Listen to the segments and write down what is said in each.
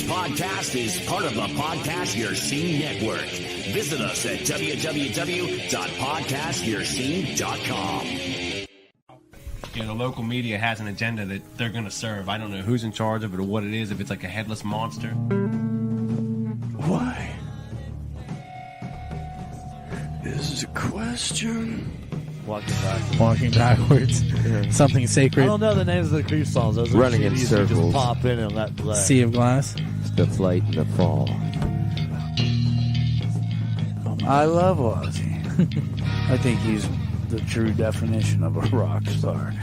podcast is part of the Podcast Your Scene Network. Visit us at www.podcastyourscene.com. You know, the local media has an agenda that they're going to serve. I don't know who's in charge of it or what it is, if it's like a headless monster. Why? Is a question. Walking backwards. Yeah. Something sacred. I don't know the names of the creep songs. Those are Running in CDs circles. You just pop in and let play. Sea of Glass. The flight and the fall. I love Ozzy. I think he's the true definition of a rock star.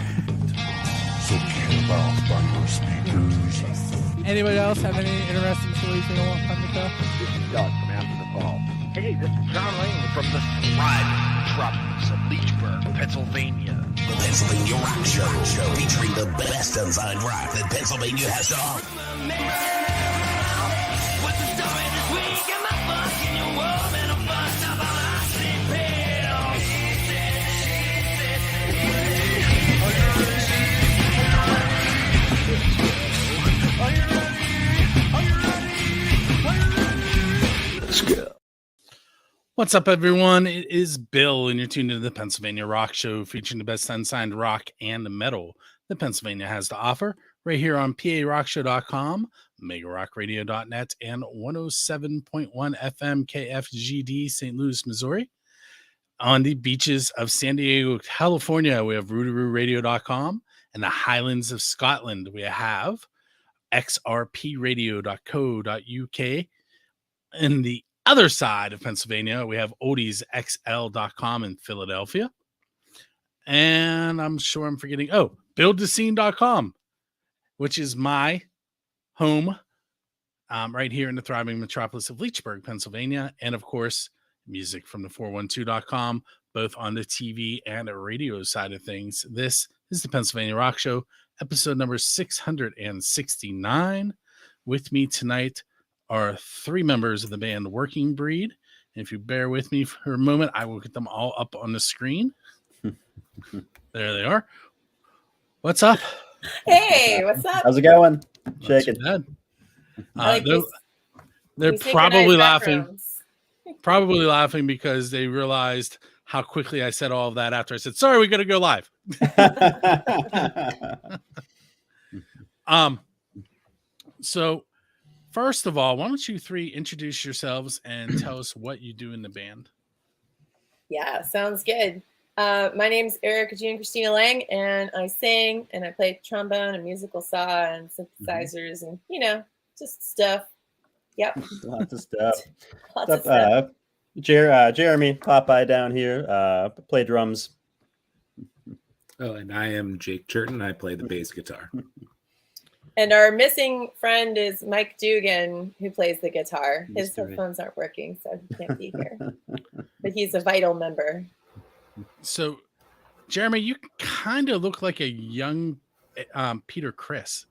So kill off by your speakers. Anybody else have any interesting stories they don't want on the show? Dog from after the fall. Hey, this is John Laing from the Thriving Metropolis of Leechburg, Pennsylvania. The Pennsylvania Rock Show, featuring the best unsigned rock that Pennsylvania has to offer. What's the story this week? Am I fucking your woman? I'm fucked up on oxy pills. Are you ready? Let's go. What's up, everyone? It is Bill, and you're tuned into the Pennsylvania Rock Show, featuring the best unsigned rock and metal that Pennsylvania has to offer, right here on PARockShow.com, MegaRockRadio.net, and 107.1 FM KFGD, St. Louis, Missouri. On the beaches of San Diego, California, we have RootarooRadio.com, and the Highlands of Scotland, we have XRPRadio.co.uk. In the other side of Pennsylvania, we have oldiesxl.com in Philadelphia. And I'm sure I'm forgetting, buildthescene.com, which is my home right here in the thriving metropolis of Leechburg, Pennsylvania. And of course, music from the 412.com, both on the TV and the radio side of things. This is the Pennsylvania Rock Show, episode number 669. With me tonight are three members of the band Working Breed. And if you bear with me for a moment, I will get them all up on the screen. There they are. What's up? Hey, what's up? How's it going? Shaking. They're probably laughing. Probably laughing because they realized how quickly I said all of that after I said, sorry, we got to go live. So first of all, why don't you three introduce yourselves and tell us what you do in the band? Yeah, sounds good. My name's Erika June Christina Laing, and I sing and I play trombone and musical saw and synthesizers and, just stuff. Yep. Lots of stuff. Lots of stuff. Jeremy Papay down here, play drums. Oh, and I am Jake Churton. I play the bass guitar. And our missing friend is Mike Dugan, who plays the guitar. His headphones aren't working, so he can't be here. But he's a vital member. So, Jeremy, you kind of look like a young Peter Criss.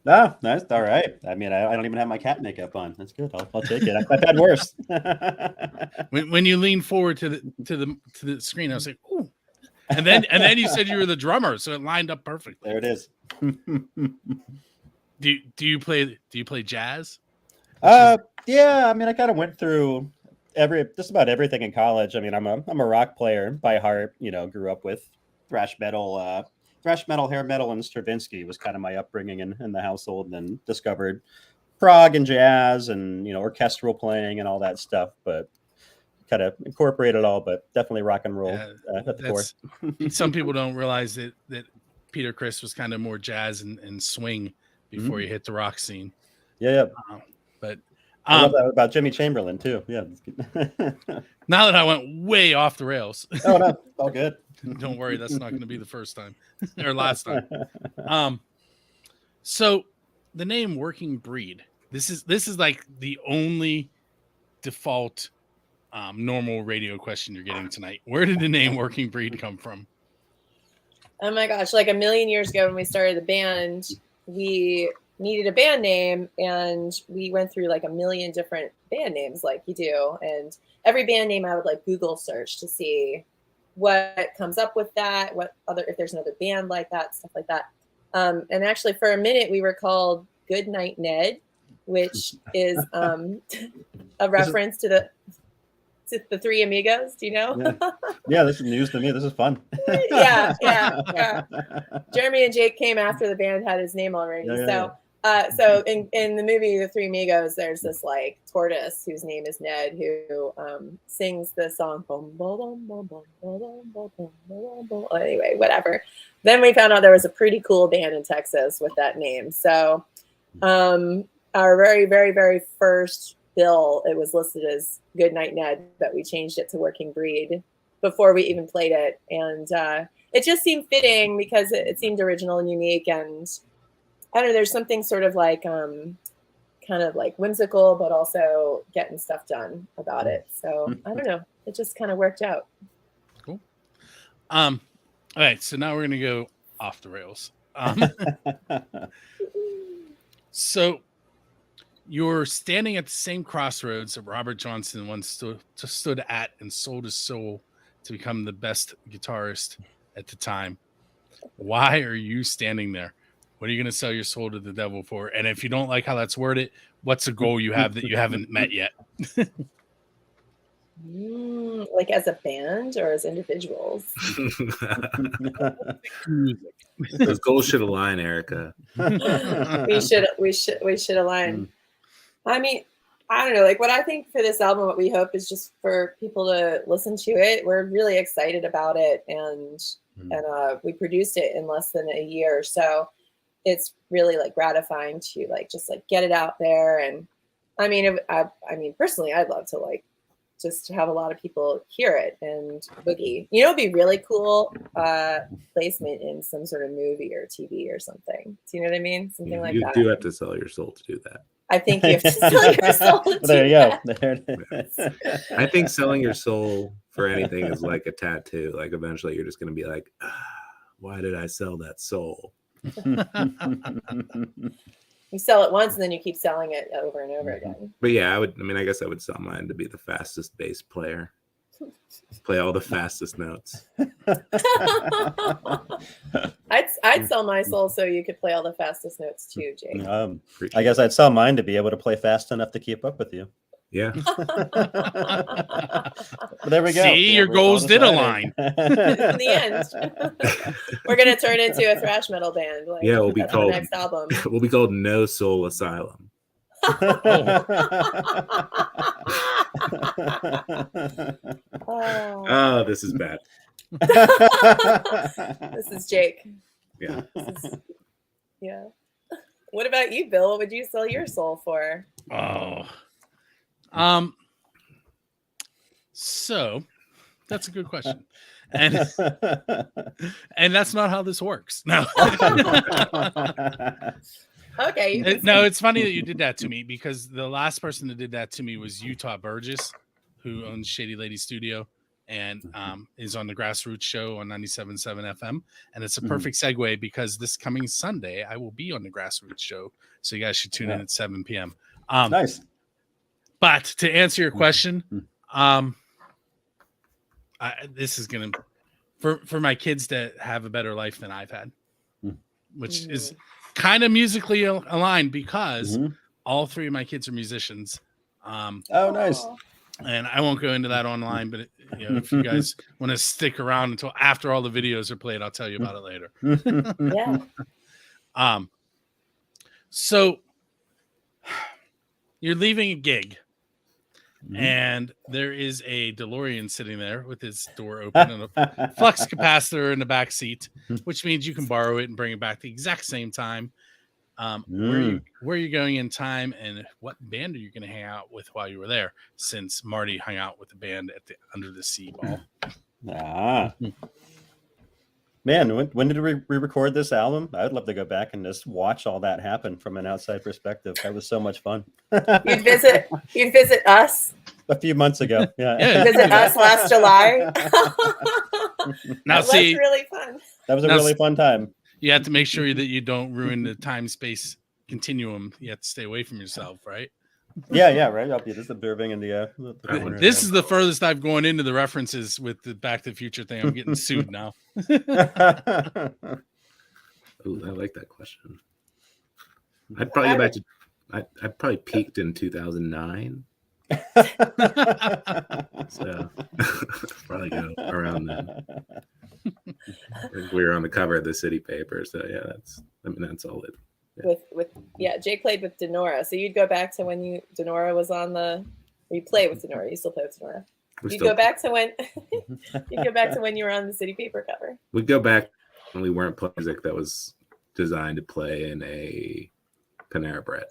Ah, that's all right. I mean, I don't even have my cat makeup on. That's good. I'll take it. I've had worse. when you lean forward to the screen, I was like, ooh. And then you said you were the drummer, so it lined up perfectly. There it is. Do you play jazz? Yeah. I mean, I kind of went through just about everything in college. I mean, I'm a rock player by heart. Grew up with thrash metal, hair metal, and Stravinsky was kind of my upbringing in the household. And then discovered prog and jazz and orchestral playing and all that stuff. But kind of incorporate it all, but definitely rock and roll at the core. Some people don't realize that Peter Criss was kind of more jazz and swing before he hit the rock scene. Yeah. But I love that about Jimmy Chamberlain too. Yeah. Now that I went way off the rails. Oh no, all good. Don't worry, that's not going to be the first time or last time. So the name Working Breed. This is like the only default normal radio question you're getting tonight. Where did the name Working Breed come from? Oh my gosh, like a million years ago when we started the band, we needed a band name and we went through like a million different band names like you do. And every band name I would like Google search to see what comes up with that, if there's another band like that, stuff like that. And actually for a minute we were called Good Night Ned. which is a reference to the Three Amigos. Do you know? Yeah, this is news to me. This is fun. yeah. Jeremy and Jake came after the band had his name already. So in the movie The Three Amigos, there's this like tortoise whose name is Ned, who sings the song. Anyway, whatever. Then we found out there was a pretty cool band in Texas with that name. So our very, very, very first bill, it was listed as Goodnight Ned, but we changed it to Working Breed before we even played it. And it just seemed fitting because it seemed original and unique. And I don't know, there's something sort of like kind of like whimsical, but also getting stuff done about it. So I don't know. It just kind of worked out. Cool. All right. So now we're going to go off the rails. So you're standing at the same crossroads that Robert Johnson once stood at and sold his soul to become the best guitarist at the time. Why are you standing there? What are you going to sell your soul to the devil for? And if you don't like how that's worded, what's a goal you have that you haven't met yet? Like as a band or as individuals? Those goals should align, Erika. we should align. I mean, I don't know. Like what I think for this album, what we hope is just for people to listen to it. We're really excited about it, and we produced it in less than a year, so it's really like gratifying to like just like get it out there. And I mean, I mean, personally, I'd love to like just to have a lot of people hear it and boogie. You know, it'd be really cool placement in some sort of movie or TV or something. Do you know what I mean? Something like that. You do have to sell your soul to do that. I think you have to sell your soul to do There you go. that. There it is. I think selling your soul for anything is like a tattoo. Like eventually you're just going to be like, why did I sell that soul? You sell it once and then you keep selling it over and over again. But yeah, I guess I would sell mine to be the fastest bass player. Play all the fastest notes. I'd sell my soul so you could play all the fastest notes too, Jake. I guess I'd sell mine to be able to play fast enough to keep up with you. Yeah. But there we go. See, your goals did align. In the end, we're gonna turn into a thrash metal band. Like, Yeah, we'll be that's the called next album. We'll be called No Soul Asylum. Oh, this is bad. This is Jake. Yeah. Yeah. What about you, Bill? What would you sell your soul for? So that's a good question. And that's not how this works. No. Okay. No, it's funny that you did that to me because the last person that did that to me was Utah Burgess, who owns Shady Lady Studio and is on the Grassroots Show on 97.7 FM. And it's a perfect segue because this coming Sunday, I will be on the Grassroots Show. So you guys should tune in at 7 p.m. Nice. But to answer your question, this is going to, for my kids to have a better life than I've had, which is kind of musically aligned because all three of my kids are musicians. Oh, nice. And I won't go into that online, but if you guys want to stick around until after all the videos are played, I'll tell you about it later. Yeah. So you're leaving a gig and there is a DeLorean sitting there with its door open and a flux capacitor in the back seat, which means you can borrow it and bring it back the exact same time. Where are you going in time, and what band are you going to hang out with while you were there? Since Marty hung out with the band at the Under the Sea Ball. Man, when did we record this album? I'd love to go back and just watch all that happen from an outside perspective. That was so much fun. You'd visit us a few months ago. You'd visit us last July. Now, that was really fun. That was a really fun time. You have to make sure that you don't ruin the time-space continuum. You have to stay away from yourself, right? Yeah, right. I'll be just observing in the this is the furthest I've gone into the references with the Back to the Future thing. I'm getting sued now. Ooh, I like that question. I'd probably go back to I probably peaked in 2009. So probably go around then. I think we were on the cover of the city paper. So yeah, that's all it. Yeah. Jake played with Donora. So you'd go back to when Donora was on you play with Donora. You still play with Donora. Go back to when you'd go back to when you were on the city paper cover. We'd go back when we weren't playing music that was designed to play in a Panera Bread.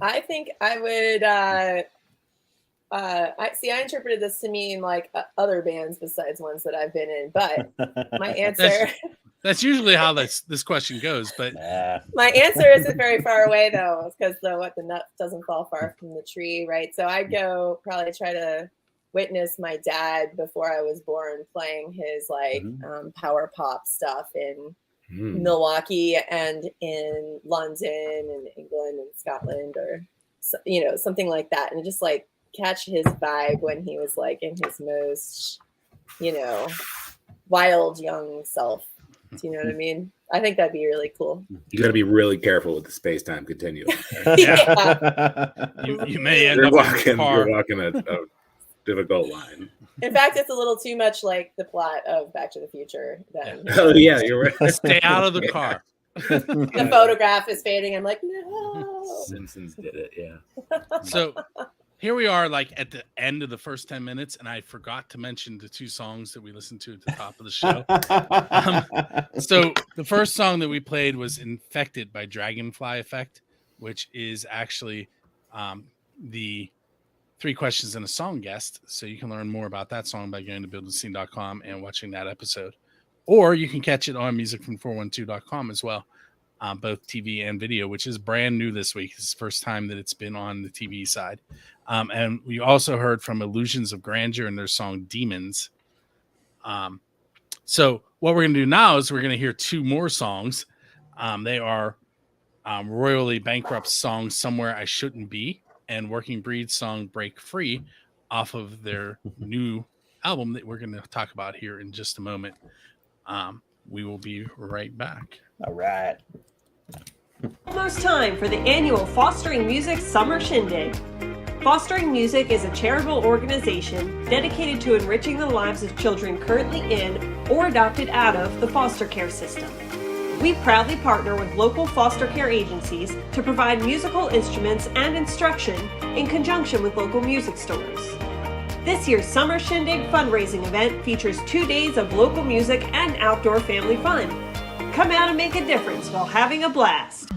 I think I would I interpreted this to mean like other bands besides ones that I've been in, but my answer that's usually how this question goes, but my answer isn't very far away though, because the nut doesn't fall far from the tree, right? So I'd go probably try to witness my dad before I was born playing his power pop stuff in Milwaukee and in London and England and Scotland, or something like that, and just like catch his vibe when he was like in his most wild young self. Do you know what I mean? I think that'd be really cool. You got to be really careful with the space-time continuum. You may end you're up walking a difficult line. In fact, it's a little too much like the plot of Back to the Future. Oh yeah, you're right. Stay out of the car. The photograph is fading. I'm like, no. Simpsons did it, yeah. So here we are, like at the end of the first 10 minutes, and I forgot to mention the two songs that we listened to at the top of the show. So the first song that we played was Infected by Dragonfly Effect, which is actually the 3 Questions in a Song guest. So you can learn more about that song by going to buildthescene.com and watching that episode. Or you can catch it on musicfrom412.com as well, both TV and video, which is brand new this week. It's the first time that it's been on the TV side. And we also heard from Illusions of Grandeur and their song Demons. So what we're going to do now is we're going to hear 2 more songs. They are Royally Bankrupt's song Somewhere I Shouldn't Be and Working Breed's song Break Free off of their new album that we're going to talk about here in just a moment. We will be right back. All right. Almost time for the annual Fostering Music Summer Shindig. Fostering Music is a charitable organization dedicated to enriching the lives of children currently in or adopted out of the foster care system. We proudly partner with local foster care agencies to provide musical instruments and instruction in conjunction with local music stores. This year's Summer Shindig fundraising event features 2 days of local music and outdoor family fun. Come out and make a difference while having a blast.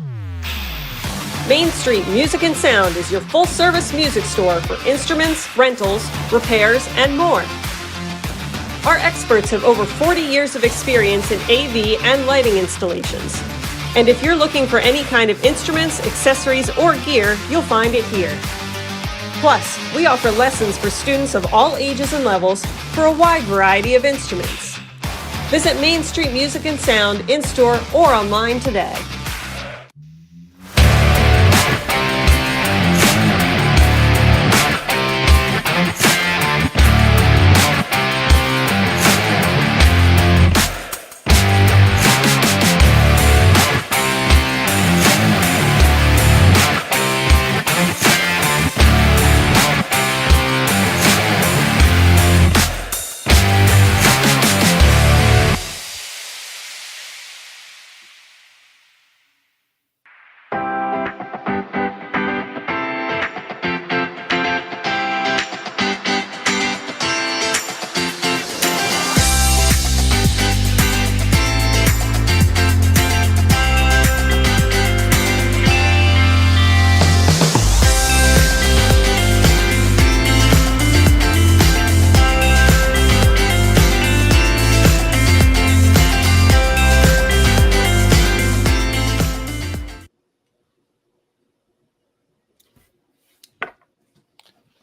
Main Street Music and Sound is your full-service music store for instruments, rentals, repairs, and more. Our experts have over 40 years of experience in AV and lighting installations. And if you're looking for any kind of instruments, accessories, or gear, you'll find it here. Plus, we offer lessons for students of all ages and levels for a wide variety of instruments. Visit Main Street Music and Sound in-store or online today.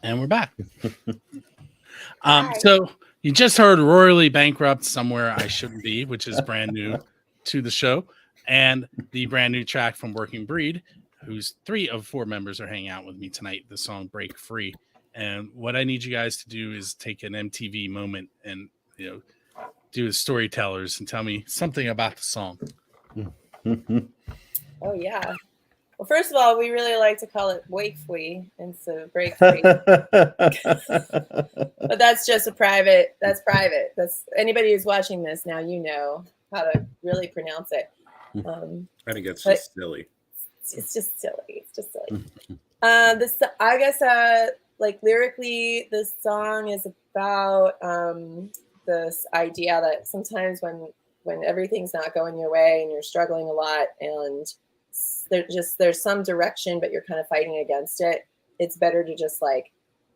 And we're back. So you just heard Royally Bankrupt Somewhere I Shouldn't Be, which is brand new to the show, and the brand new track from Working Breed, whose 3 of 4 members are hanging out with me tonight, the song Break Free. And what I need you guys to do is take an MTV moment and do as storytellers and tell me something about the song. Oh yeah. Well, first of all, we really like to call it wake free instead of break free. But that's just a private. That's private. That's anybody who's watching this now. You know how to really pronounce it. I think it's just silly. It's just silly. It's just silly. This, I guess, like lyrically, this song is about this idea that sometimes when everything's not going your way and you're struggling a lot and there's some direction, but you're kind of fighting against it. It's better to just like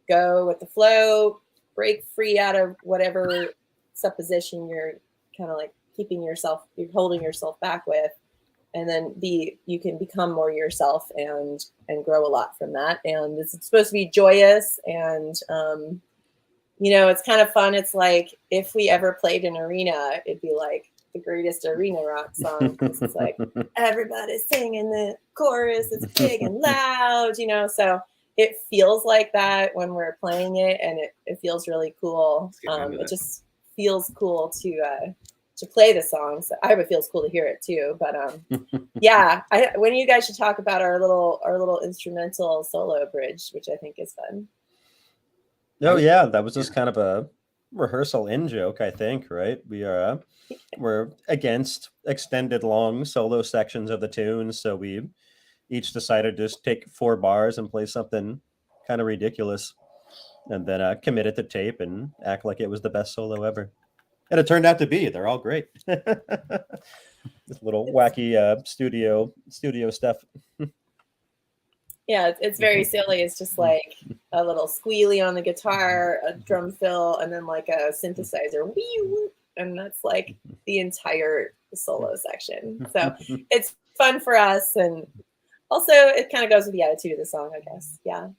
go with the flow, break free out of whatever supposition you're kind of like you're holding yourself back with, and then you can become more yourself and grow a lot from that. And it's supposed to be joyous and it's kind of fun. It's like if we ever played an arena, it'd be like the greatest arena rock song because it's like everybody's singing the chorus, it's big and loud, so it feels like that when we're playing it, and it feels really cool. It just feels cool to play the song. So I hope it feels cool to hear it too. But yeah, when you guys should talk about our little instrumental solo bridge, which I think is fun. Oh yeah, that was just kind of a rehearsal in joke, I think, right? We're against extended long solo sections of the tunes, so we each decided to just take 4 bars and play something kind of ridiculous, and then commit it to tape and act like it was the best solo ever. And it turned out to be. They're all great. This little wacky studio stuff. Yeah, it's very silly. It's just like a little squealy on the guitar, a drum fill, and then like a synthesizer. Wee, and that's like the entire solo section. So it's fun for us, and also it kind of goes with the attitude of the song, I guess. Yeah.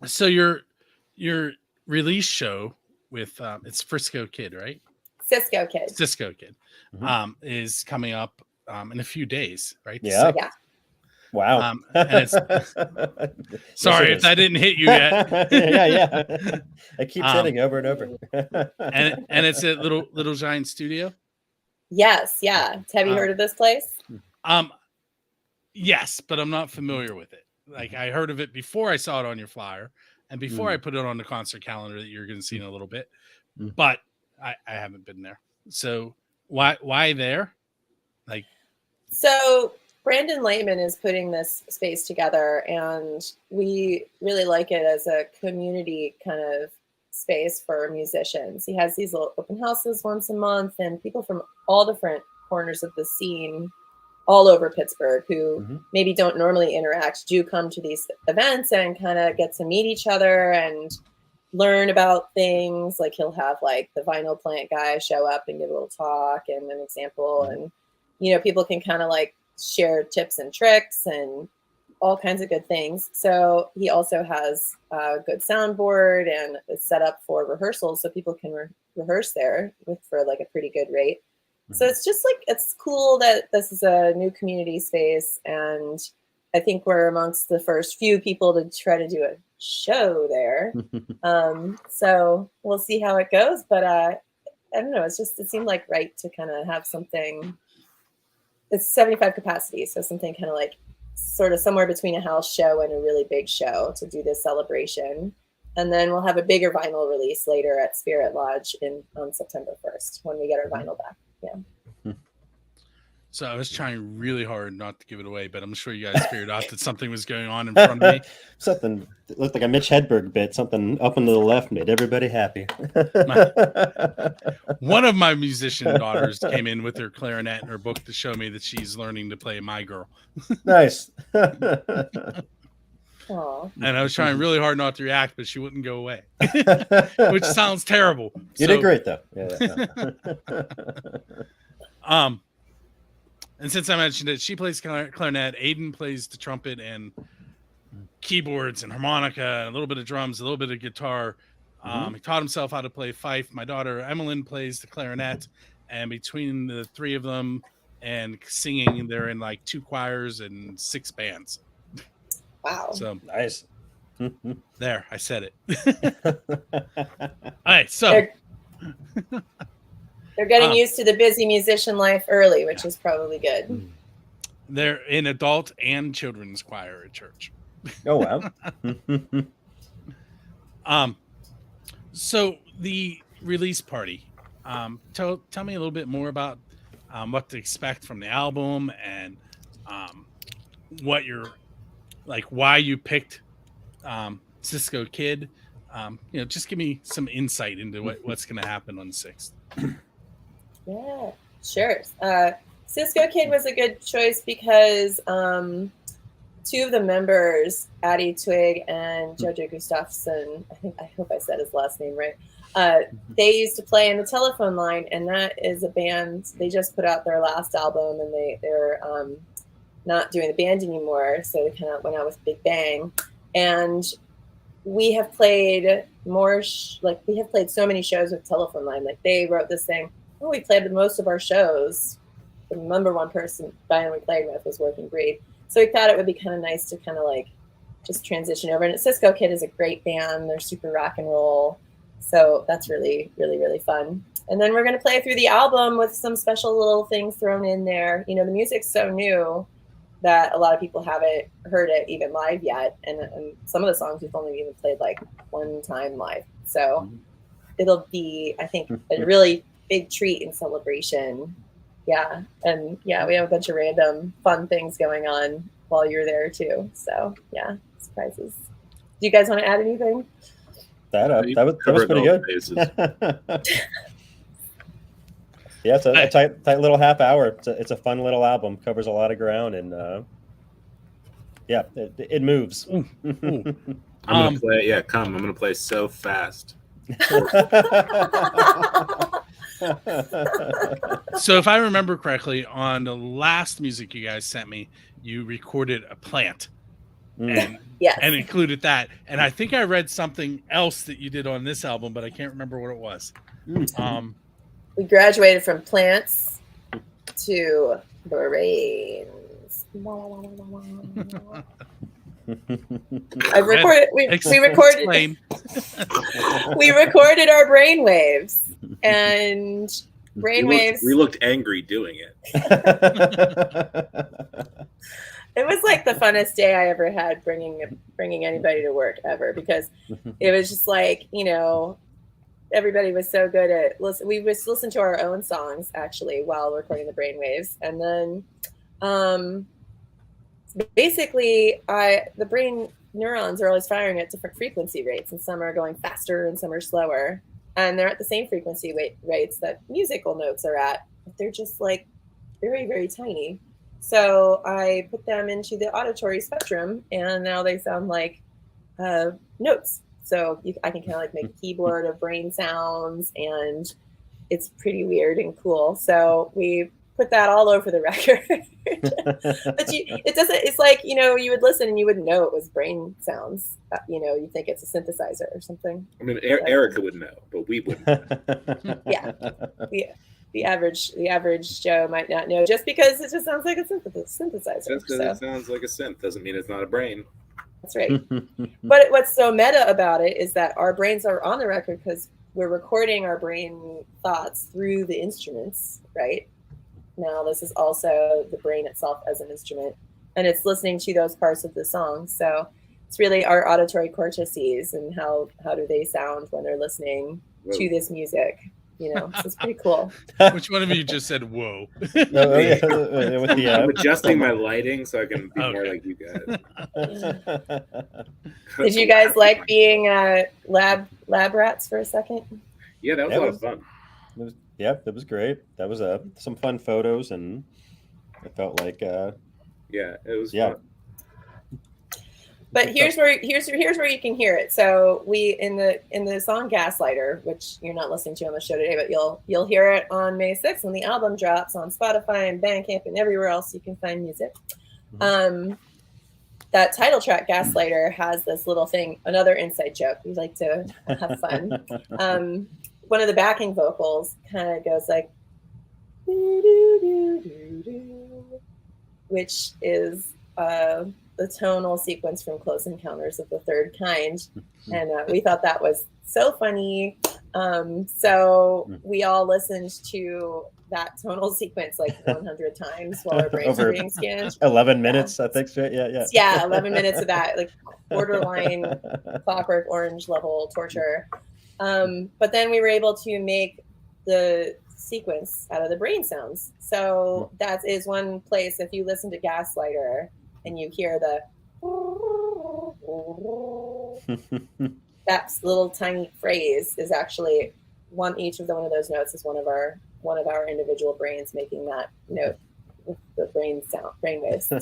So your release show with it's Frisco Kid, right? Cisco Kid. Mm-hmm. Is coming up in a few days, right? Yeah. So, yeah. Wow. And it's sorry if that didn't hit you yet. yeah. It keeps hitting over and over. and it's at Little Giant Studio. Yes, yeah. Have you heard of this place? Yes, but I'm not familiar with it. Like I heard of it before I saw it on your flyer, and before I put it on the concert calendar that you're going to see in a little bit. But I haven't been there. So why there? Like, so Brandon Lehman is putting this space together, and we really like it as a community kind of space for musicians. He has these little open houses once a month, and people from all different corners of the scene all over Pittsburgh who maybe don't normally interact do come to these events and kind of get to meet each other and learn about things. Like he'll have like the vinyl plant guy show up and give a little talk and an example, and people can kind of like share tips and tricks and all kinds of good things. So he also has a good soundboard and it's set up for rehearsals so people can rehearse there for like a pretty good rate. So it's just like, it's cool that this is a new community space, and I think we're amongst the first few people to try to do a show there. So we'll see how it goes, but I don't know, it seemed like right to kind of have something. It's 75 capacity, so something kind of like sort of somewhere between a house show and a really big show to do this celebration. And then we'll have a bigger vinyl release later at Spirit Lodge on September 1st when we get our vinyl back. Yeah. So I was trying really hard not to give it away, but I'm sure you guys figured out that something was going on in front of me. Something that looked like a Mitch Hedberg bit. Something up and to the left made everybody happy. One of my musician daughters came in with her clarinet and her book to show me that she's learning to play My Girl. Nice. Aww. And I was trying really hard not to react, but she wouldn't go away, which sounds terrible. You did great though. Yeah. And since I mentioned it, she plays clarinet. Aiden plays the trumpet and keyboards and harmonica, and a little bit of drums, a little bit of guitar. He taught himself how to play fife. My daughter Emmeline plays the clarinet, and between the 3 of them and singing, they're in like 2 choirs and 6 bands. Wow. So nice. There, I said it. All right, so they're They're getting used to the busy musician life early, which is probably good. They're in adult and children's choir at church. Oh wow. So the release party. Tell me a little bit more about what to expect from the album and what you're like, why you picked Cisco Kid. Just give me some insight into what's going to happen on the 6th. Yeah, sure. Cisco Kid was a good choice because two of the members, Addie Twig and Jojo Gustafsson, I hope I said his last name right. They used to play in the Telephone Line, and that is a band. They just put out their last album, and they're not doing the band anymore. So they kind of went out with Big Bang, and we have played more. We have played so many shows with Telephone Line. Like they wrote this thing. Oh, we played most of our shows. The number one band we played with was Working Breed. So we thought it would be kind of nice to kind of like just transition over. And Cisco Kid is a great band. They're super rock and roll. So that's really, really, really fun. And then we're going to play through the album with some special little things thrown in there. The music's so new that a lot of people haven't heard it even live yet. And some of the songs we've only even played like one time live. So it'll be, I think, a really big treat and celebration. Yeah. And yeah, we have a bunch of random fun things going on while you're there too. So yeah, surprises. Do you guys want to add anything? That was pretty good. Yeah, it's a tight little half hour. It's a fun little album. Covers a lot of ground, and yeah, it moves. I'm gonna play. Yeah, I'm gonna play so fast. So if I remember correctly, on the last music you guys sent me, you recorded a plant. And included that. And I think I read something else that you did on this album, but I can't remember what it was. We graduated from plants to brains. We recorded our brain waves, and brain waves. We looked angry doing it. It was like the funnest day I ever had bringing anybody to work ever, because it was just like, everybody was so good at listen. We just listened to our own songs actually while recording the brainwaves, and then basically the brain neurons are always firing at different frequency rates, and some are going faster and some are slower, and they're at the same frequency rates that musical notes are at, but they're just like very, very tiny. So I put them into the auditory spectrum, and now they sound like notes. So I can kind of like make a keyboard of brain sounds, and it's pretty weird and cool. So we put that all over the record. But it's like, you would listen and you wouldn't know it was brain sounds. You think it's a synthesizer or something. I mean, Erika would know, but we wouldn't know. Yeah. The average Joe might not know, just because it just sounds like a synthesizer. Just because it sounds like a synth doesn't mean it's not a brain. That's right. But what's so meta about it is that our brains are on the record because we're recording our brain thoughts through the instruments, right? Now this is also the brain itself as an instrument, and it's listening to those parts of the song. So it's really our auditory cortices and how do they sound when they're listening to this music. So it's pretty cool. Which one of you just said "whoa"? I'm adjusting my lighting so I can be more like you guys. Did you guys like being lab rats for a second? Yeah, that was a lot of fun. It was great. That was some fun photos, and it felt like it was fun. But here's where you can hear it. So we in the song Gaslighter, which you're not listening to on the show today, but you'll hear it on May 6th when the album drops on Spotify and Bandcamp and everywhere else you can find music. That title track Gaslighter has this little thing, another inside joke. We like to have fun. One of the backing vocals kind of goes like, which is the tonal sequence from Close Encounters of the Third Kind. And we thought that was so funny So we all listened to that tonal sequence like 100 times while our brains were being scanned. 11 minutes, I think. So yeah, 11 minutes of that, like borderline Clockwork Orange level torture. But then we were able to make the sequence out of the brain sounds. So that is one place, if you listen to Gaslighter and you hear the that little tiny phrase is actually one of those notes is one of our individual brains making that note with the brain waves. All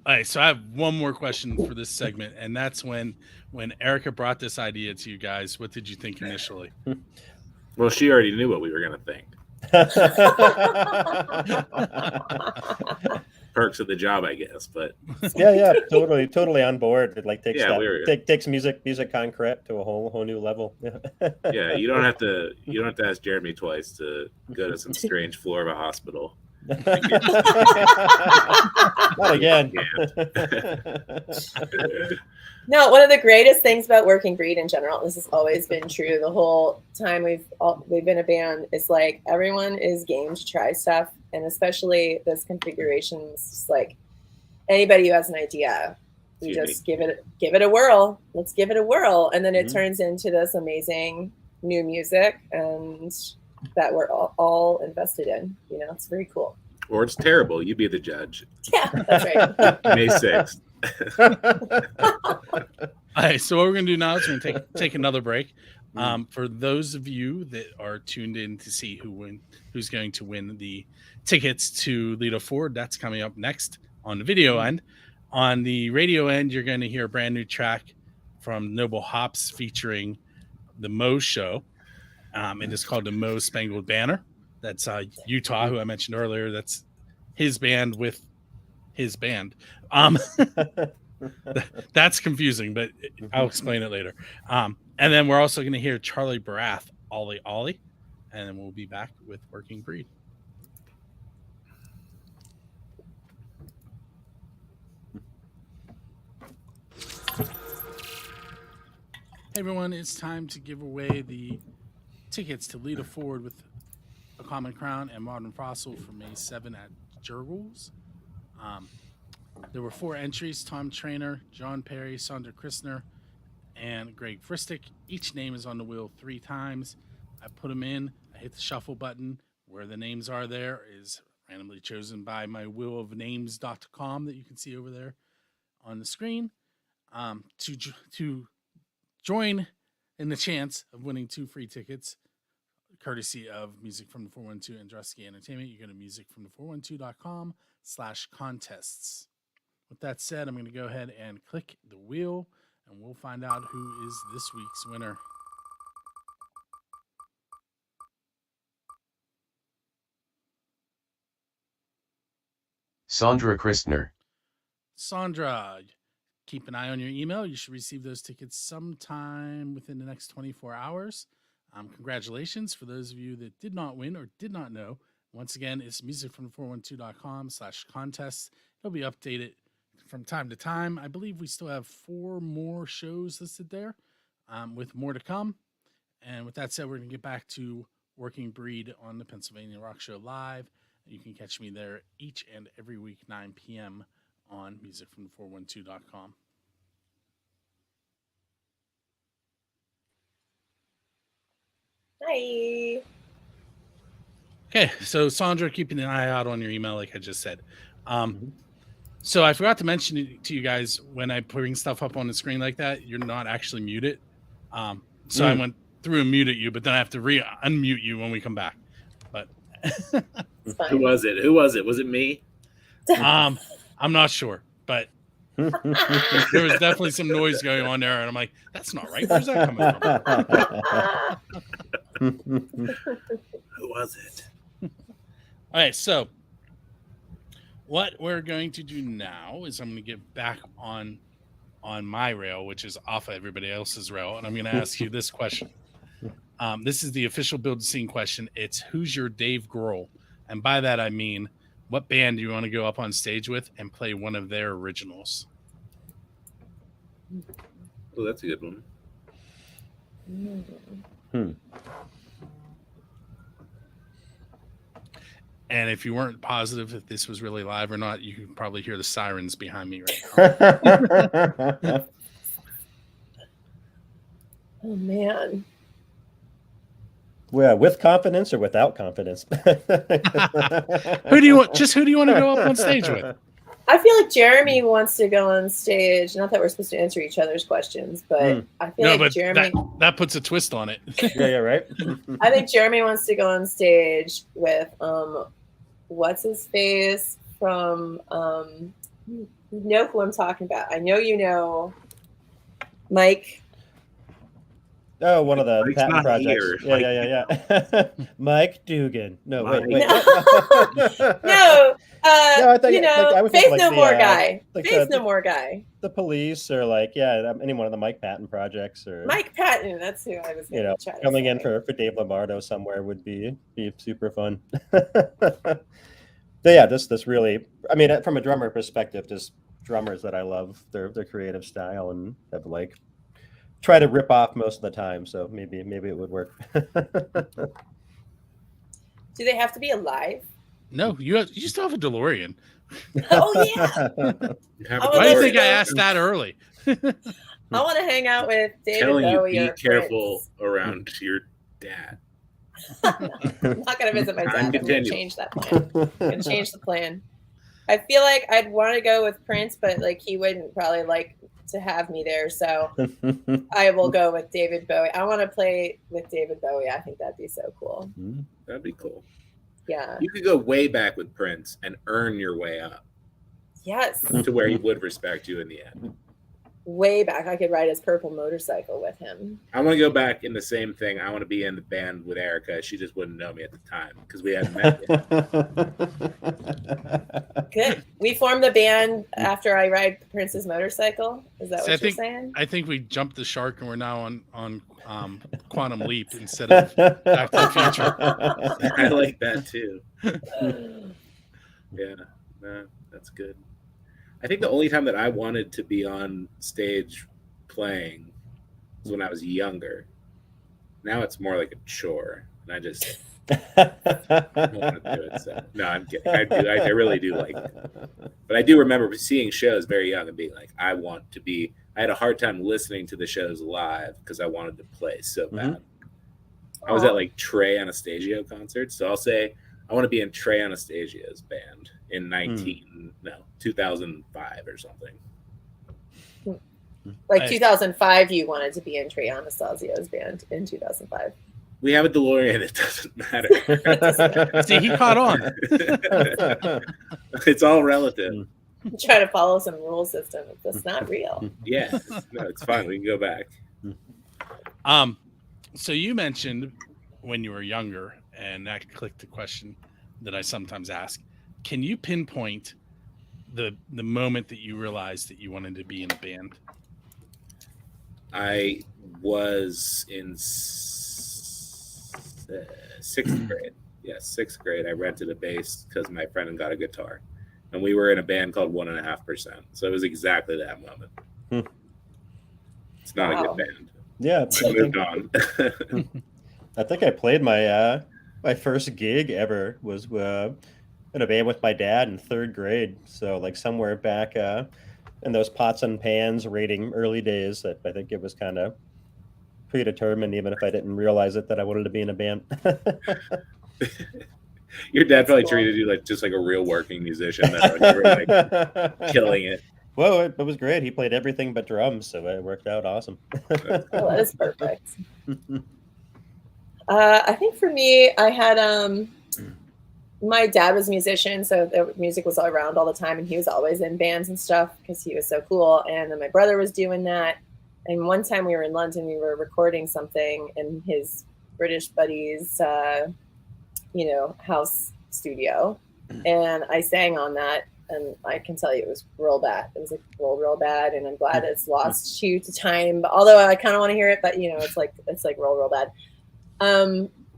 right, so I have one more question for this segment, and that's when Erika brought this idea to you guys, what did you think initially? Well, she already knew what we were going to think. Perks of the job, I guess, but yeah, totally on board. It like takes takes music concrete to a whole new level. Yeah, you don't have to ask Jeremy twice to go to some strange floor of a hospital. Not again. No, one of the greatest things about Working Breed in general, this has always been true the whole time we've been a band, is like everyone is game to try stuff, and especially this configuration is just like anybody who has an idea, you just give it a whirl. Let's give it a whirl, and then it turns into this amazing new music, and that we're all invested in. You know, it's very cool. Or it's terrible. You be the judge. Yeah, that's right. May 6th. All right, so what we're going to do now is we're going to take another break. For those of you that are tuned in to see who's going to win the tickets to Lido Ford, that's coming up next on the video end. On the radio end, you're going to hear a brand new track from Noble Hops featuring the Mo Show. It is called the Mo Spangled Banner. That's Utah, who I mentioned earlier. That's his band with his band. That's confusing, but I'll explain it later. And then we're also going to hear Charlie Barath, Ollie Ollie, and then we'll be back with Working Breed. Hey everyone, it's time to give away the tickets to Lead a Forward with A Common Crown and Modern Fossil for May 7 at Jurgles. There were 4 entries: Tom Trainer, John Perry, Sandra Christner, and Greg Fristic. Each name is on the wheel 3 times. I put them in, I hit the shuffle button. Where the names are there is randomly chosen by my wheelofnames.com that you can see over there on the screen. To join in the chance of winning 2 free tickets, courtesy of Music from the 412 and Andruski Entertainment, you go to musicfromthe412.com/contests. With that said, I'm going to go ahead and click the wheel, and we'll find out who is this week's winner. Sandra Christner. Sandra, keep an eye on your email. You should receive those tickets sometime within the next 24 hours. Congratulations for those of you that did not win or did not know. Once again, it's musicfromthe412.com/contests. It'll be updated from time to time. I believe we still have 4 more shows listed there, with more to come. And with that said, we're going to get back to Working Breed on the Pennsylvania Rock Show Live. You can catch me there each and every week, 9 p.m. on musicfromthe412.com. Hi. Okay, so Sandra, keeping an eye out on your email, like I just said. So I forgot to mention it to you guys, when I bring stuff up on the screen like that, you're not actually muted. So I went through and muted you, but then I have to unmute you when we come back. But Who was it? Was it me? I'm not sure, but there was definitely some noise going on there, and I'm like, that's not right. Where's that coming from? Who was it? All right, so what we're going to do now is I'm going to get back on my rail, which is off of everybody else's rail, and I'm going to ask you this question. This is the official Build the Scene question. It's, who's your Dave Grohl? And by that I mean, what band do you want to go up on stage with and play one of their originals? Oh, that's a good one. And if you weren't positive if this was really live or not, you could probably hear the sirens behind me right now. Oh man. Well, with confidence or without confidence? Who do you want to go up on stage with? I feel like Jeremy wants to go on stage. Not that we're supposed to answer each other's questions, but I feel like Jeremy. That puts a twist on it. Yeah, right. I think Jeremy wants to go on stage with what's his face from you know who I'm talking about. I know you know Mike. Oh, one of the Mike's patent not projects. here. Yeah. Mike Dugan. No, wait. No, I think, I was Faith No More guy. Faith No More guy. The police, or any one of the Mike Patton projects, or Mike Patton. That's who I was. Coming in for Dave Lombardo somewhere would be super fun. But yeah, this really. I mean, from a drummer perspective, just drummers that I love their creative style and have try to rip off most of the time, so maybe it would work. Do they have to be alive? No, you still have a DeLorean. Oh yeah. Why do you think I asked that early? I want to hang out with David Bowie. Be careful around your dad. I'm not gonna visit my dad. I'm gonna change that plan. I'm gonna change the plan. I feel like I'd want to go with Prince, but he wouldn't probably like to have me there, so I will go with David Bowie. I want to play with David Bowie. I think that'd be so cool. That'd be cool. Yeah, you could go way back with Prince and earn your way up. Yes, to where he would respect you in the end. Way back, I could ride his purple motorcycle with him. I want to go back in the same thing. I want to be in the band with Erika. She just wouldn't know me at the time because we hadn't met yet. Good. We formed the band after I ride Prince's motorcycle. Is that what you're saying? I think we jumped the shark and we're now on Quantum Leap instead of Back to the Future. I like that too. Yeah, that's good. I think the only time that I wanted to be on stage playing was when I was younger. Now it's more like a chore, and I just don't want to do it. So. No, I'm kidding. I really do like it. But I do remember seeing shows very young and being like, I want to be. I had a hard time listening to the shows live because I wanted to play so bad. I was at Trey Anastasio concerts, so I'll say I want to be in Trey Anastasio's band in 2005 or something. 2005, you wanted to be in Trey Anastasio's band in 2005. We have a DeLorean. It doesn't matter. See, he caught on. It's all relative. I'm trying to follow some rule system. That's not real. Yeah. No, it's fine. We can go back. So you mentioned when you were younger, and that clicked the question that I sometimes ask. Can you pinpoint the moment that you realized that you wanted to be in a band? I was in sixth grade. Yes, sixth grade. I rented a bass because my friend got a guitar, and we were in a band called 1.5%. So it was exactly that moment. It's not a good band. Yeah, I moved on. I think I played my first gig ever was in a band with my dad in third grade. So somewhere back in those pots and pans rating early days, that I think it was kind of predetermined, even if I didn't realize it, that I wanted to be in a band. Your dad probably treated you just like a real working musician. You were killing it. Well, it was great. He played everything but drums, so it worked out awesome. Well, that is perfect. I think for me, I had my dad was a musician, so the music was all around all the time, and he was always in bands and stuff because he was so cool. And then my brother was doing that. And one time we were in London, we were recording something in his British buddy's, house studio, and I sang on that. And I can tell you it was real bad. It was real bad, and I'm glad it's lost to time. But although I kind of want to hear it, but it's real bad.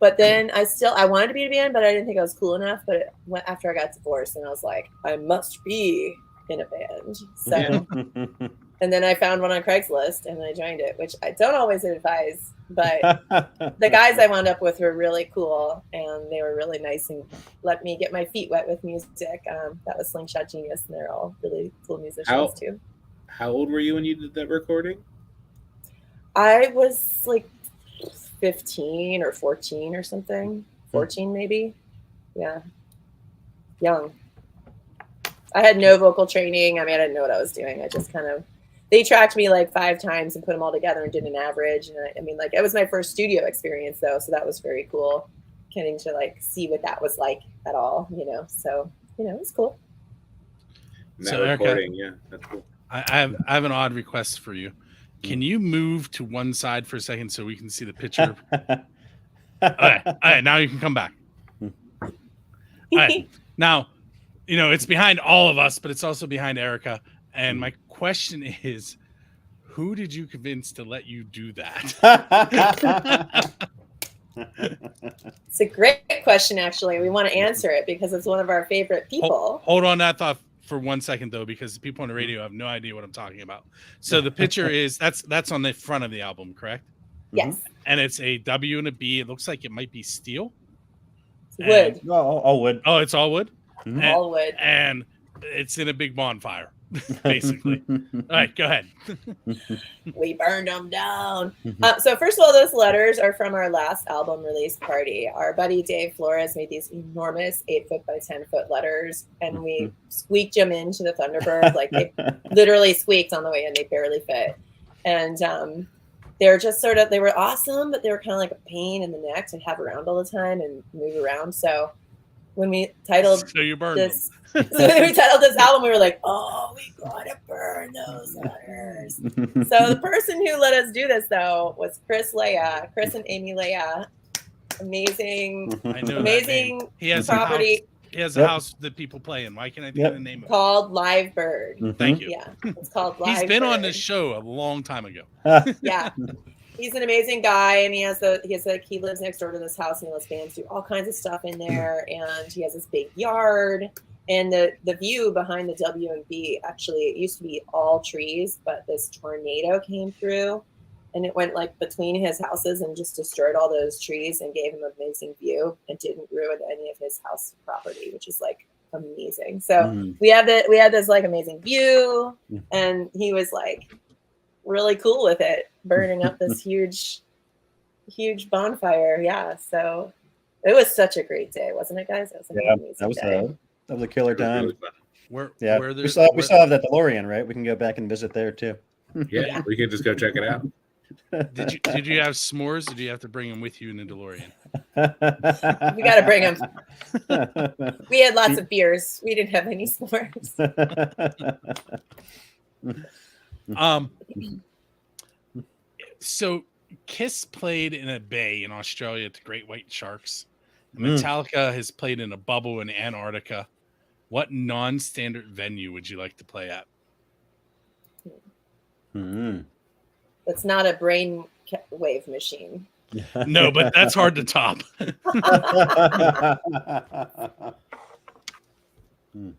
But then I wanted to be in a band, but I didn't think I was cool enough. But after I got divorced, and I was like, I must be in a band. So And then I found one on Craigslist and I joined it, which I don't always advise, but the guys I wound up with were really cool and they were really nice and let me get my feet wet with music. That was Slingshot Genius, and they're all really cool musicians too. How old were you when you did that recording? I was like 15 or 14 or something. 14 maybe. Yeah. Young. I had no vocal training. I mean, I didn't know what I was doing. I just kind of, they tracked me like 5 times and put them all together and did an average. And I mean, like, it was my first studio experience though. So that was very cool. Getting to like see what that was like at all, you know? So, you know, it was cool. So Erika, yeah, that's cool. I have an odd request for you. Can you move to one side for a second so we can see the picture? All right, now you can come back. All right, now, you know, it's behind all of us, but it's also behind Erika. And my question is, who did you convince to let you do that? It's a great question, actually. We want to answer it because it's one of our favorite people. Hold on that thought for 1 second, though, because the people on the radio have no idea what I'm talking about. So the picture is that's on the front of the album, correct? Yes. And it's a W and a B. It looks like it might be steel. Wood. All wood. Oh, it's all wood? Mhm. All wood. And it's in a big bonfire, basically. All right, go ahead. We burned them down. So first of all, those letters are from our last album release party. Our buddy Dave Flores made these enormous 8-foot by 10-foot letters, and we squeaked them into the Thunderbird. Like, they literally squeaked on the way in. They barely fit. And they're just sort of, they were awesome, but they were kind of like a pain in the neck to have around all the time and move around. So when we titled this, so when we titled this album, we were like, oh, we gotta burn those letters. So the person who let us do this, though, was Chris and Amy Leia. Amazing, I know amazing he has property. He has a house that people play in. Why can't I think of the name of it? Called Live Bird. Thank you. Yeah, it's called Live He's been Bird. on this show a long time ago. Yeah. He's an amazing guy, and he lives next door to this house, and he lets bands do all kinds of stuff in there, and he has this big yard, and the view behind the W&B, actually, it used to be all trees, but this tornado came through, and it went like between his houses and just destroyed all those trees and gave him an amazing view and didn't ruin any of his house property, which is like amazing. So we had this like amazing view, and he was like really cool with it, burning up this huge bonfire. Yeah, so it was such a great day, wasn't it, guys? It was an amazing day. That was a killer time. Where we still have that DeLorean, right? We can go back and visit there too. Yeah, we can just go check it out. Did you have s'mores? Or did you have to bring them with you in the DeLorean? We got to bring them. We had lots of beers. We didn't have any s'mores. So Kiss played in a bay in Australia at the Great White Sharks. Metallica has played in a bubble in Antarctica. What non-standard venue would you like to play at? It's not a brain wave machine. No, but that's hard to top.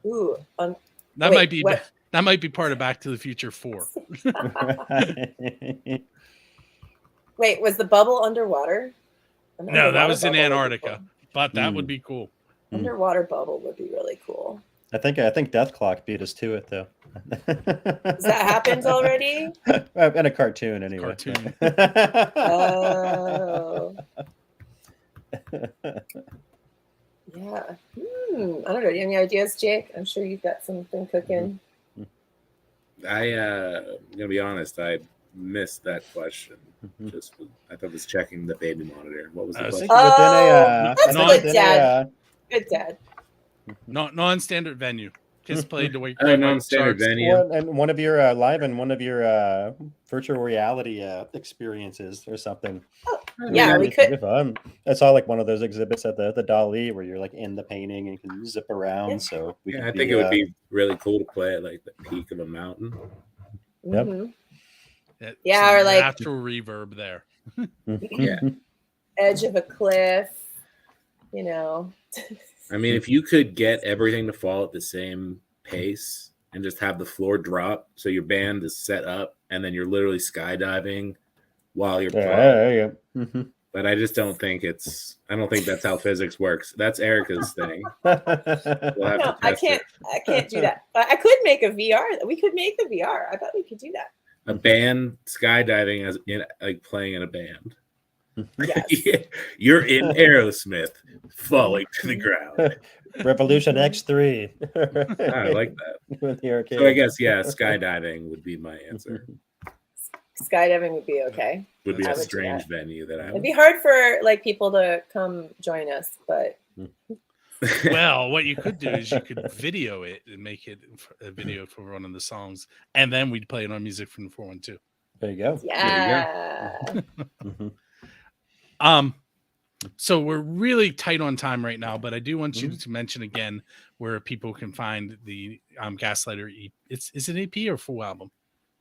Ooh, that might be part of Back to the Future 4. Wait, was the bubble underwater? No, that was in Antarctica, but that would be cool. Underwater bubble would be really cool. I think Death Clock beat us to it though. Has that happened already? In a cartoon, anyway. Oh. Yeah. I don't know. Do you have any ideas, Jake? I'm sure you've got something cooking. I'm gonna be honest. I missed that question. I thought it was checking the baby monitor. What was the question? That's good, Dad. Good, Dad. Non-standard venue. Kiss played the way. Non-standard venue. And one of your live and one of your virtual reality experiences or something. Yeah, we could. I saw like one of those exhibits at the Dali where you're like in the painting and you can zip around. So I think it would be really cool to play at like the peak of a mountain. Yep. Yeah, or like natural reverb there. Yeah. Edge of a cliff. You know. I mean, if you could get everything to fall at the same pace and just have the floor drop so your band is set up, and then you're literally skydiving while you're playing. There you go. Mm-hmm. But I just don't think that's how physics works. That's Erika's thing. No, I can't do that. But I could make a VR. We could make the VR. I bet we could do that. A band skydiving as in like playing in a band. Yes. You're in Aerosmith, falling to the ground. Revolution X3. I like that. With the arcade. So I guess skydiving would be my answer. Skydiving would be okay. Would be a strange venue that I. It'd be hard for like people to come join us, but. Well, what you could do is you could video it and make it a video for one of the songs, and then we'd play it on Music from the 412. There you go. Yeah. There you go. So we're really tight on time right now, but I do want you to mention again where people can find the Gaslighter EP. Is it EP or full album?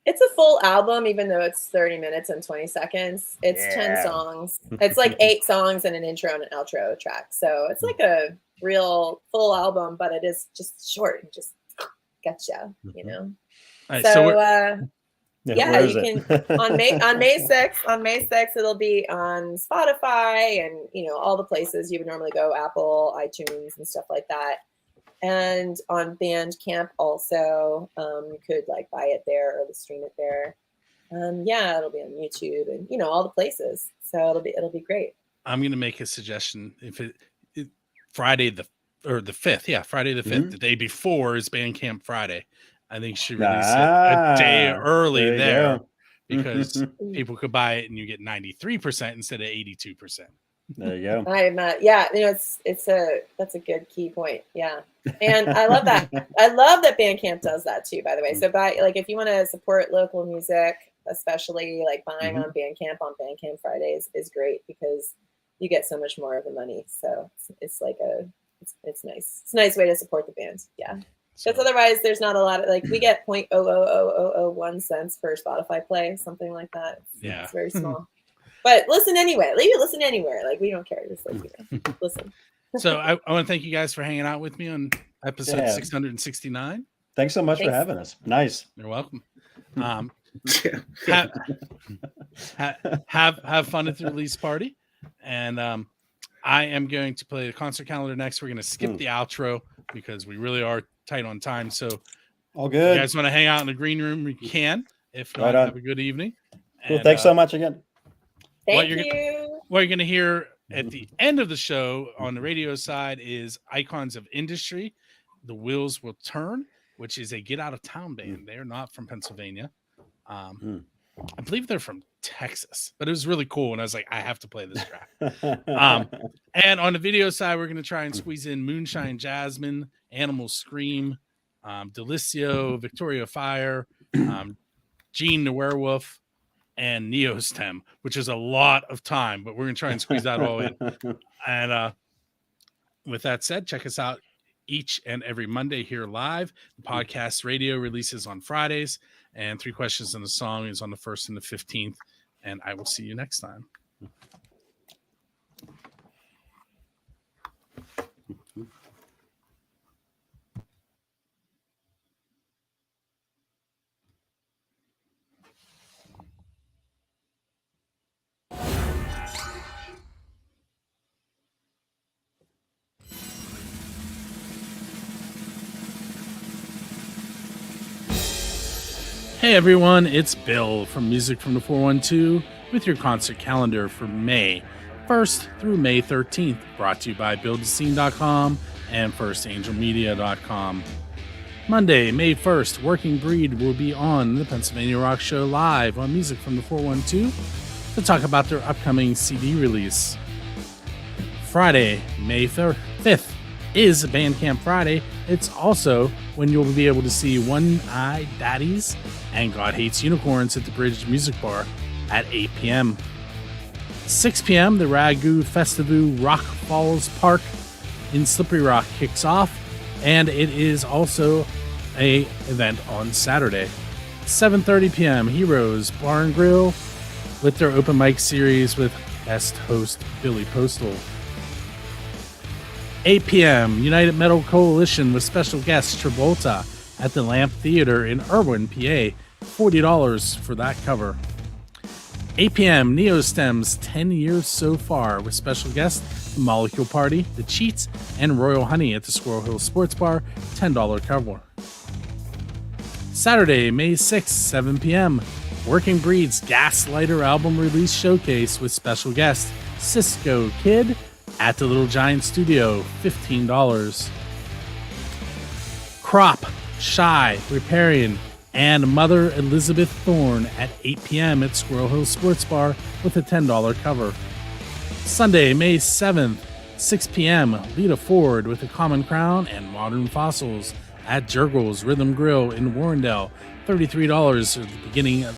It's a full album, even though it's 30 minutes and 20 seconds. It's 10 songs. It's like 8 songs and an intro and an outro track. So it's like a real full album, but it is just short and just gotcha, you know. Right, so yeah, you can on May 6th it'll be on Spotify and all the places you would normally go, Apple, iTunes and stuff like that. And on Bandcamp also, you could like buy it there or stream it there. It'll be on YouTube and all the places. So it'll be great. I'm gonna make a suggestion. If it Friday the 5th, Friday the 5th, the day before is Bandcamp Friday. I think she release it a day early there because people could buy it and you get 93% instead of 82%. There you go. I'm that's a good key point. Yeah. And I love that. I love that Bandcamp does that too, by the way. So if you want to support local music, especially like buying on Bandcamp Fridays is great because you get so much more of the money. So it's like it's nice. It's a nice way to support the band. Yeah. Because otherwise there's not a lot of we get 0.00001 cents per Spotify play, something like that. It's very small. But listen anyway. Leave it listen anywhere. Like we don't care. Just listen. So I want to thank you guys for hanging out with me on episode 669. Thanks so much for having us. Nice. You're welcome. Have fun at the release party. And I am going to play the concert calendar next. We're going to skip the outro because we really are tight on time. So all good. If you guys want to hang out in the green room, we can. If not, have a good evening. Cool. And, thanks so much again. Thank you. What you're going to hear at the end of the show on the radio side is Icons of Industry, The Wheels Will Turn, which is a get out of town band. They're not from Pennsylvania. I believe they're from Texas, but it was really cool. And I was like, I have to play this track. And on the video side, we're going to try and squeeze in Moonshine Jasmine, Animal Scream, Delicio, Victoria Fire, Gene the Werewolf, and Neostem, which is a lot of time, but we're going to try and squeeze that all in. And with that said, check us out each and every Monday here live. The podcast radio releases on Fridays, and 3 Questions in the Song is on the 1st and the 15th. And I will see you next time. Hey everyone, it's Bill from Music from the 412 with your concert calendar for May 1st through May 13th, brought to you by BuildAScene.com and FirstAngelMedia.com. Monday, May 1st, Working Breed will be on the Pennsylvania Rock Show live on Music from the 412 to talk about their upcoming CD release. Friday, May 5th is Bandcamp Friday. It's also when you'll be able to see One Eye Daddies and God Hates Unicorns at the Bridge Music Bar at 8 p.m. 6 p.m., the Ragu Festival Rock Falls Park in Slippery Rock kicks off, and it is also an event on Saturday. 7:30 p.m., Heroes Bar and Grill with their open mic series with guest host Billy Postal. 8 p.m., United Metal Coalition with special guest Travolta at the Lamp Theater in Irwin, PA. $40 for that cover. 8 p.m. Neostem's 10 years so far with special guests The Molecule Party, The Cheats, and Royal Honey at the Squirrel Hill Sports Bar. $10 cover. Saturday, May 6th, 7 p.m. Working Breed's Gaslighter album release showcase with special guest Cisco Kid at the Little Giant Studio. $15. Crop, Shy, Riparian, and Mother Elizabeth Thorne at 8 p.m. at Squirrel Hill Sports Bar with a $10 cover. Sunday, May 7th, 6 p.m. Lita Ford with a Common Crown and Modern Fossils at Jurgles Rhythm Grill in Warrendale. $33 at the beginning of